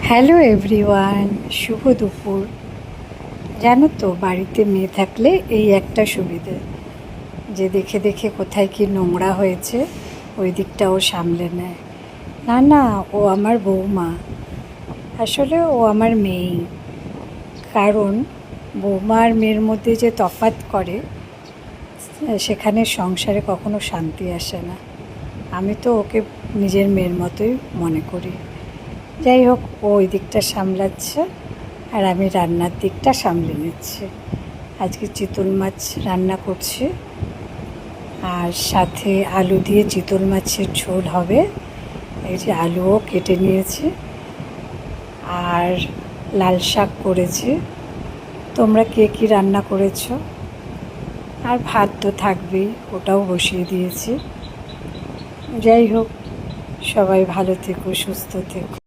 Hello everyone, শুভ দুপুর। জানো তো, বাড়িতে মেয়ে থাকলে এই একটা সুবিধে যে দেখে দেখে কোথায় কি নোংরা হয়েছে ওই দিকটাও সামলে নেয়। না না, ও আমার বৌমা, আসলে ও আমার মেয়েই। কারণ বৌমা আর মেয়ের মধ্যে যে তফাৎ করে সেখানে সংসারে কখনো শান্তি আসে না। আমি তো ওকে নিজের মেয়ের মতোই মনে করি। যাই হোক, ও ওই দিকটা সামলাচ্ছে আর আমি রান্নার দিকটা সামলে নিচ্ছি। আজকে চিতল মাছ রান্না করছি আর সাথে আলু দিয়ে চিতল মাছের ঝোল হবে। এই যে আলুও কেটে নিয়েছি আর লাল শাক করেছি। তোমরা কে কী রান্না করেছো? আর ভাত তো থাকবেই, ওটাও বসিয়ে দিয়েছি। যাই হোক, সবাই ভালো থেকো, সুস্থ থেকো।